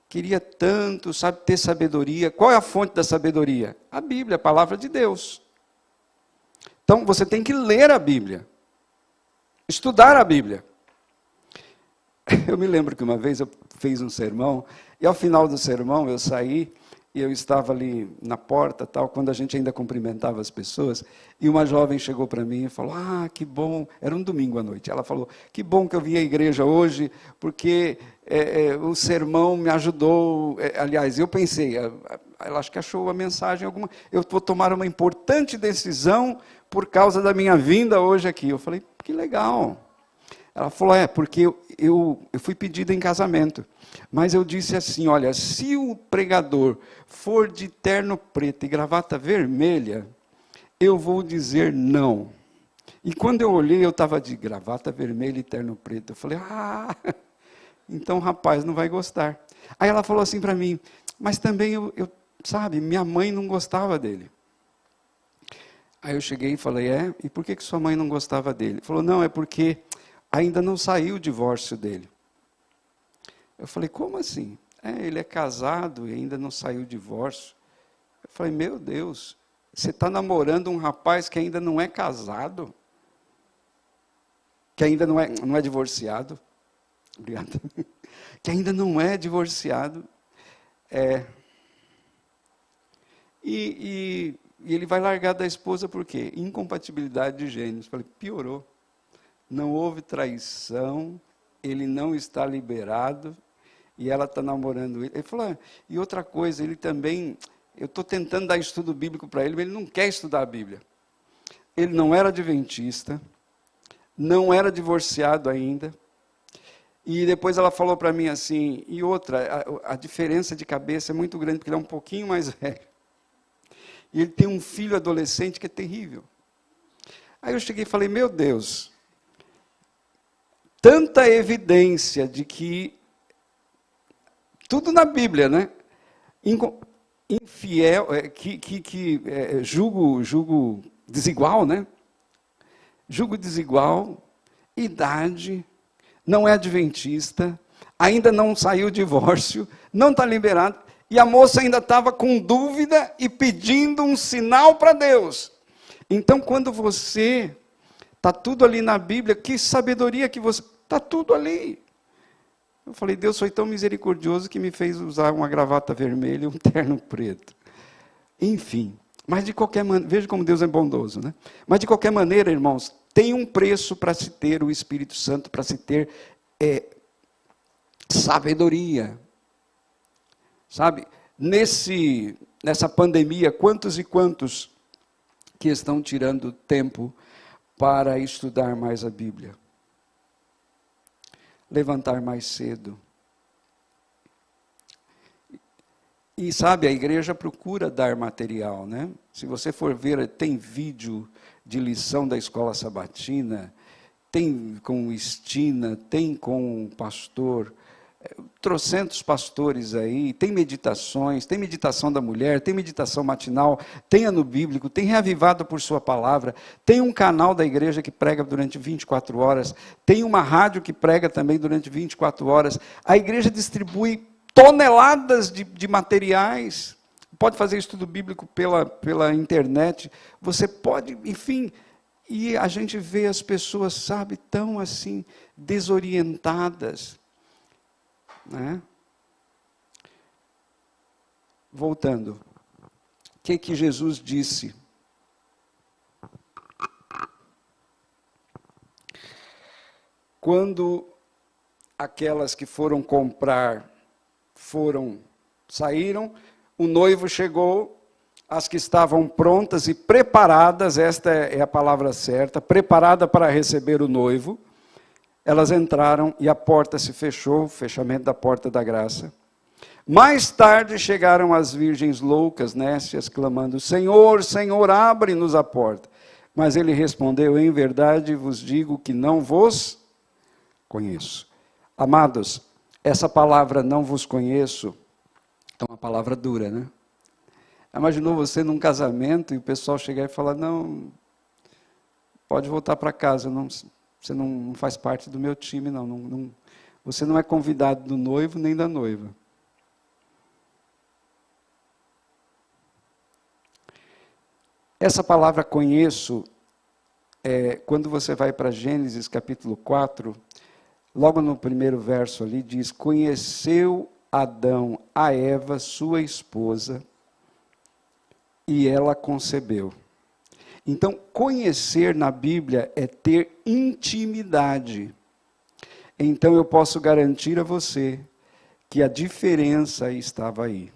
queria tanto, sabe, ter sabedoria. Qual é a fonte da sabedoria? A Bíblia, a palavra de Deus. Então, você tem que ler a Bíblia, estudar a Bíblia. Eu me lembro que uma vez eu fiz um sermão, e ao final do sermão eu saí, e eu estava ali na porta, quando a gente ainda cumprimentava as pessoas, e uma jovem chegou para mim e falou, que bom, era um domingo à noite, ela falou, que bom que eu vim à igreja hoje, porque o sermão me ajudou, aliás, eu pensei, ela acho que achou a mensagem alguma, eu vou tomar uma importante decisão por causa da minha vinda hoje aqui. Eu falei, que legal. Ela falou, porque eu fui pedida em casamento. Mas eu disse assim, olha, se o pregador for de terno preto e gravata vermelha, eu vou dizer não. E quando eu olhei, eu estava de gravata vermelha e terno preto. Eu falei, então o rapaz não vai gostar. Aí ela falou assim para mim, mas também sabe, minha mãe não gostava dele. Aí eu cheguei e falei, e por que sua mãe não gostava dele? Ele falou, não, é porque ainda não saiu o divórcio dele. Eu falei, como assim? Ele é casado e ainda não saiu o divórcio. Eu falei, meu Deus, você está namorando um rapaz que ainda não é casado? Que ainda não é divorciado? Obrigado. Que ainda não é divorciado. E ele vai largar da esposa por quê? Incompatibilidade de gênios. Falei, piorou. Não houve traição, ele não está liberado, e ela está namorando ele. Ele falou, e outra coisa, ele também, eu estou tentando dar estudo bíblico para ele, mas ele não quer estudar a Bíblia. Ele não era adventista, não era divorciado ainda. E depois ela falou para mim assim, e outra, a diferença de cabeça é muito grande, porque ele é um pouquinho mais velho. E ele tem um filho adolescente que é terrível. Aí eu cheguei e falei, meu Deus, tanta evidência de que, tudo na Bíblia, né? Infiel, julgo desigual, né? Julgo desigual, idade, não é adventista, ainda não saiu o divórcio, não está liberado, e a moça ainda estava com dúvida e pedindo um sinal para Deus. Então, quando você, está tudo ali na Bíblia, que sabedoria que você, está tudo ali. Eu falei, Deus foi tão misericordioso que me fez usar uma gravata vermelha e um terno preto. Enfim, mas de qualquer maneira, veja como Deus é bondoso, né? Mas de qualquer maneira, irmãos, tem um preço para se ter o Espírito Santo, para se ter sabedoria. Sabe, nessa pandemia, quantos e quantos que estão tirando tempo para estudar mais a Bíblia? Levantar mais cedo. E sabe, a igreja procura dar material, né? Se você for ver, tem vídeo de lição da escola sabatina, tem com Estina, tem com o pastor, trocentos pastores aí, tem meditações, tem meditação da mulher, tem meditação matinal, tem ano bíblico, tem reavivado por sua palavra, tem um canal da igreja que prega durante 24 horas, tem uma rádio que prega também durante 24 horas, a igreja distribui toneladas de materiais, pode fazer estudo bíblico pela internet, você pode, enfim, e a gente vê as pessoas, sabe, tão assim, desorientadas, né? Voltando, o que Jesus disse? Quando aquelas que foram comprar saíram, o noivo chegou, as que estavam prontas e preparadas, esta é a palavra certa, preparada para receber o noivo, elas entraram e a porta se fechou, o fechamento da porta da graça. Mais tarde chegaram as virgens loucas, nécias, clamando, Senhor, Senhor, abre-nos a porta. Mas ele respondeu, em verdade vos digo que não vos conheço. Amados, essa palavra não vos conheço, é uma palavra dura, né? Imaginou você num casamento e o pessoal chegar e falar, não, pode voltar para casa, não, você não faz parte do meu time, não, você não é convidado do noivo nem da noiva. Essa palavra conheço, quando você vai para Gênesis capítulo 4, logo no primeiro verso ali diz, conheceu Adão a Eva, sua esposa, e ela concebeu. Então, conhecer na Bíblia é ter intimidade. Então, eu posso garantir a você que a diferença estava aí.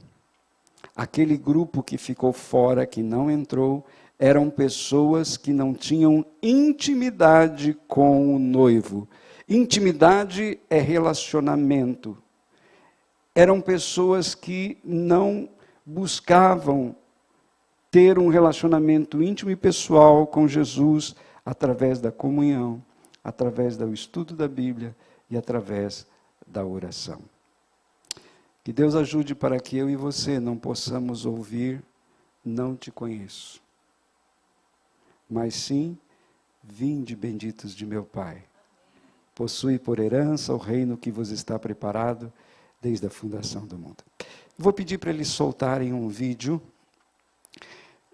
Aquele grupo que ficou fora, que não entrou, eram pessoas que não tinham intimidade com o noivo. Intimidade é relacionamento. Eram pessoas que não buscavam ter um relacionamento íntimo e pessoal com Jesus através da comunhão, através do estudo da Bíblia e através da oração. Que Deus ajude para que eu e você não possamos ouvir, não te conheço, mas sim, vinde benditos de meu Pai. Possui por herança o reino que vos está preparado desde a fundação do mundo. Vou pedir para eles soltarem um vídeo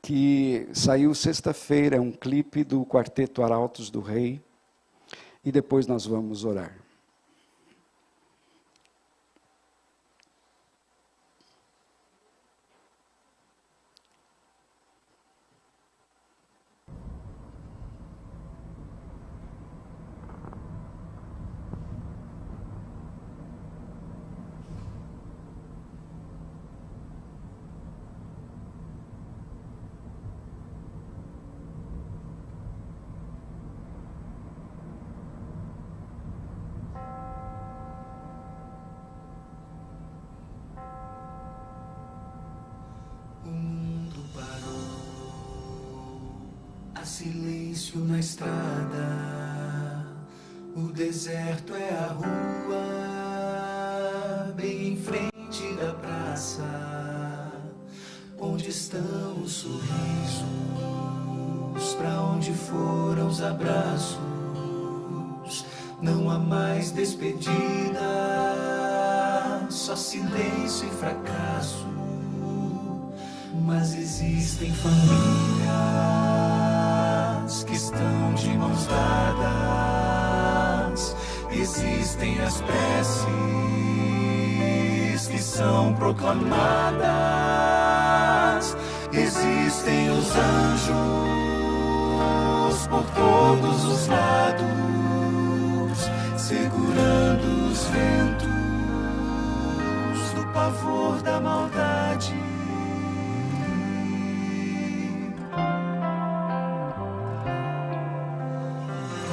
que saiu sexta-feira, é um clipe do Quarteto Arautos do Rei, e depois nós vamos orar. silêncio na estrada, o deserto é a rua, bem em frente da praça, onde estão os sorrisos, pra onde foram os abraços. Não há mais despedida, só silêncio e fracasso. Mas existem famílias que estão de mãos dadas. Existem as preces que são proclamadas. Existem os anjos por todos os lados, segurando os ventos do pavor da maldade.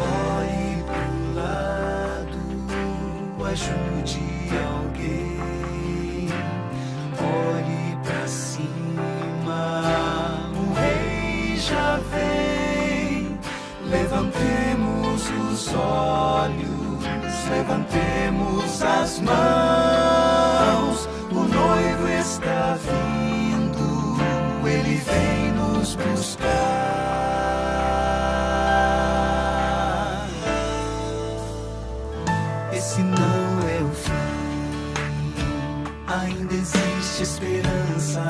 Olhe pro lado, ajude alguém. Olhe pra cima, o rei já vem. Levantemos os olhos, levantemos as mãos. O noivo está vindo, ele vem nos buscar. Esse não é o fim, ainda existe esperança.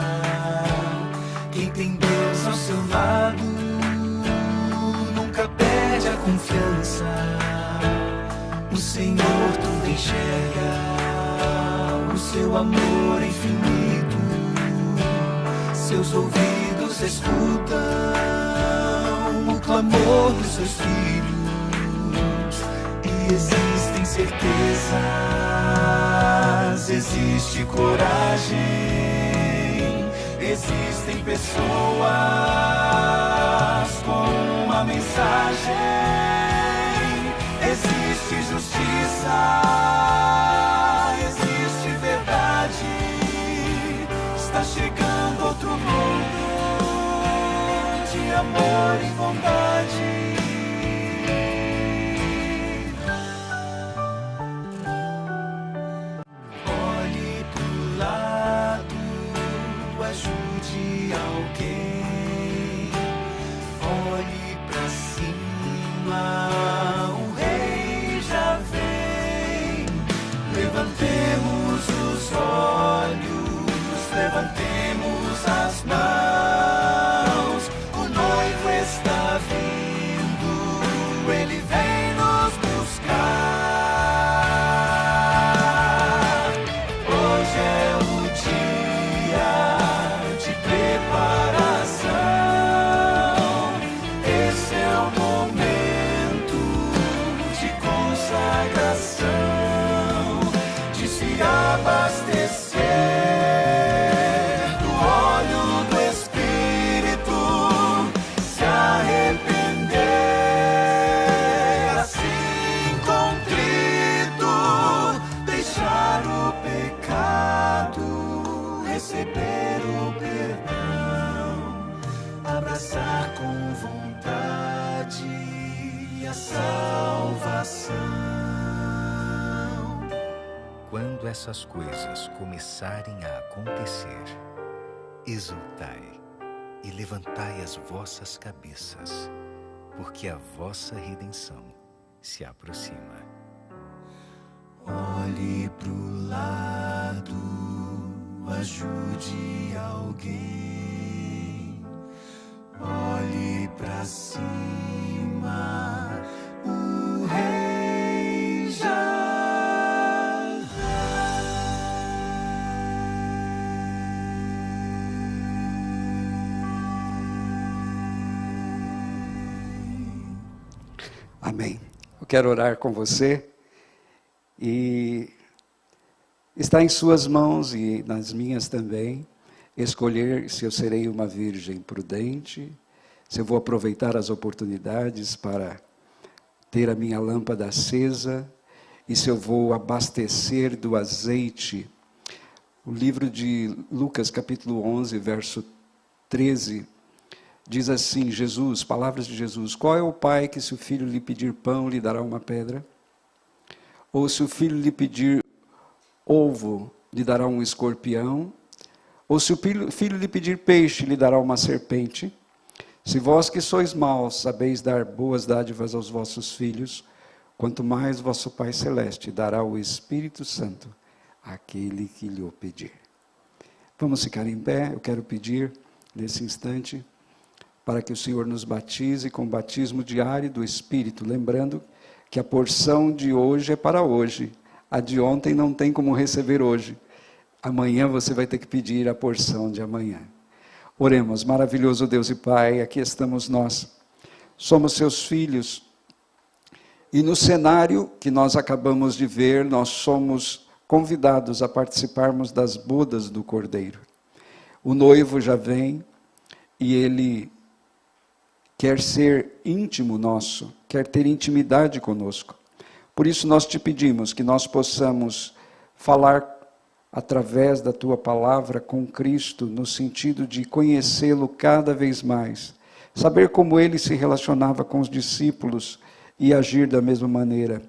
Quem tem Deus ao seu lado nunca perde a confiança. O Senhor tudo enxerga, o seu amor é infinito. Seus ouvidos escutam o clamor dos seus filhos. E existem certezas, existe coragem, existem pessoas com uma mensagem. Existe justiça, existe verdade. Está chegando outro mundo de amor e bondade. Olhe pro lado, ajude alguém. Olhe pra cima, levantemos os olhos, levantemos as mãos. O noivo está vindo, ele vem nos buscar. Hoje é o dia de preparação. Esse é o momento de consagração, abastecer do óleo do Espírito, se arrepender assim contrito, deixar o pecado, receber o perdão, abraçar com vontade a salvação. Quando essas coisas começarem a acontecer, exultai e levantai as vossas cabeças, porque a vossa redenção se aproxima. Olhe pro lado, ajude alguém. Olhe pra cima, o rei já. Amém. Eu quero orar com você e está em suas mãos e nas minhas também escolher se eu serei uma virgem prudente, se eu vou aproveitar as oportunidades para ter a minha lâmpada acesa e se eu vou abastecer do azeite. O livro de Lucas, capítulo 11, verso 13, Diz assim, Jesus, palavras de Jesus: qual é o pai que, se o filho lhe pedir pão, lhe dará uma pedra? Ou se o filho lhe pedir ovo, lhe dará um escorpião? Ou se o filho lhe pedir peixe, lhe dará uma serpente? Se vós que sois maus, sabeis dar boas dádivas aos vossos filhos, quanto mais vosso Pai Celeste dará o Espírito Santo àquele que lhe o pedir. Vamos ficar em pé. Eu quero pedir, nesse instante, para que o Senhor nos batize com o batismo diário do Espírito, lembrando que a porção de hoje é para hoje. A de ontem não tem como receber hoje. Amanhã você vai ter que pedir a porção de amanhã. Oremos. Maravilhoso Deus e Pai, aqui estamos nós. Somos seus filhos. E no cenário que nós acabamos de ver, nós somos convidados a participarmos das bodas do Cordeiro. O noivo já vem e ele quer ser íntimo nosso, quer ter intimidade conosco. Por isso nós te pedimos que nós possamos falar através da tua palavra com Cristo, no sentido de conhecê-lo cada vez mais, saber como ele se relacionava com os discípulos e agir da mesma maneira.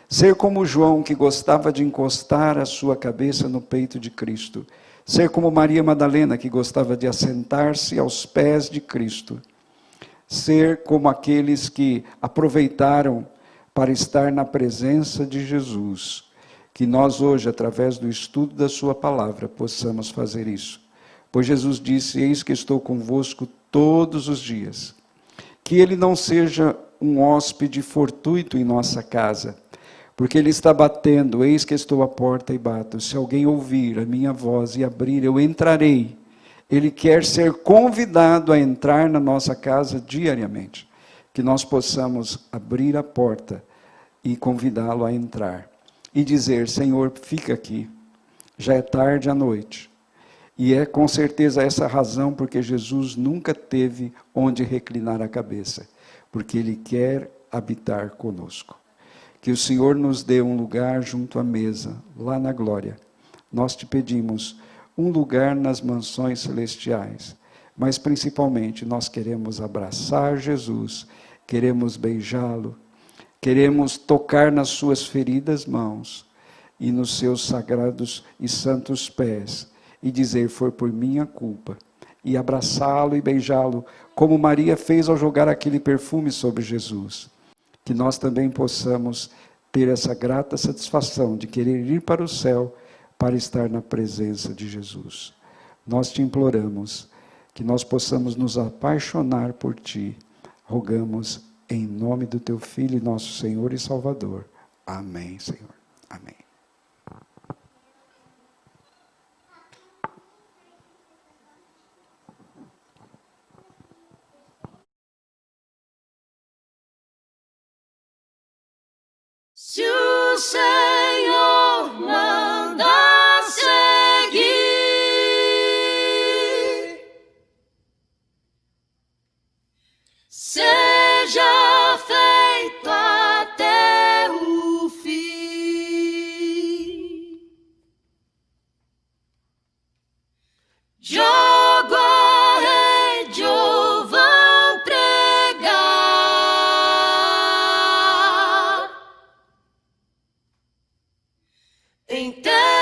Ser como João, que gostava de encostar a sua cabeça no peito de Cristo. Ser como Maria Madalena, que gostava de assentar-se aos pés de Cristo. Ser como aqueles que aproveitaram para estar na presença de Jesus. Que nós hoje, através do estudo da sua palavra, possamos fazer isso. Pois Jesus disse: eis que estou convosco todos os dias. Que ele não seja um hóspede fortuito em nossa casa, porque ele está batendo. Eis que estou à porta e bato. Se alguém ouvir a minha voz e abrir, eu entrarei. Ele quer ser convidado a entrar na nossa casa diariamente. Que nós possamos abrir a porta e convidá-lo a entrar. E dizer: Senhor, fica aqui. Já é tarde à noite. E é com certeza essa a razão porque Jesus nunca teve onde reclinar a cabeça. Porque ele quer habitar conosco. Que o Senhor nos dê um lugar junto à mesa, lá na glória. Nós te pedimos um lugar nas mansões celestiais, mas principalmente nós queremos abraçar Jesus, queremos beijá-lo, queremos tocar nas suas feridas mãos e nos seus sagrados e santos pés e dizer: foi por minha culpa, e abraçá-lo e beijá-lo, como Maria fez ao jogar aquele perfume sobre Jesus. Que nós também possamos ter essa grata satisfação de querer ir para o céu para estar na presença de Jesus. Nós te imploramos que nós possamos nos apaixonar por ti. Rogamos em nome do teu Filho, nosso Senhor e Salvador. Amém, Senhor. Amém. Se o Senhor manda seguir, seja feito até o fim. Jogo a rede ou vão pregar em terra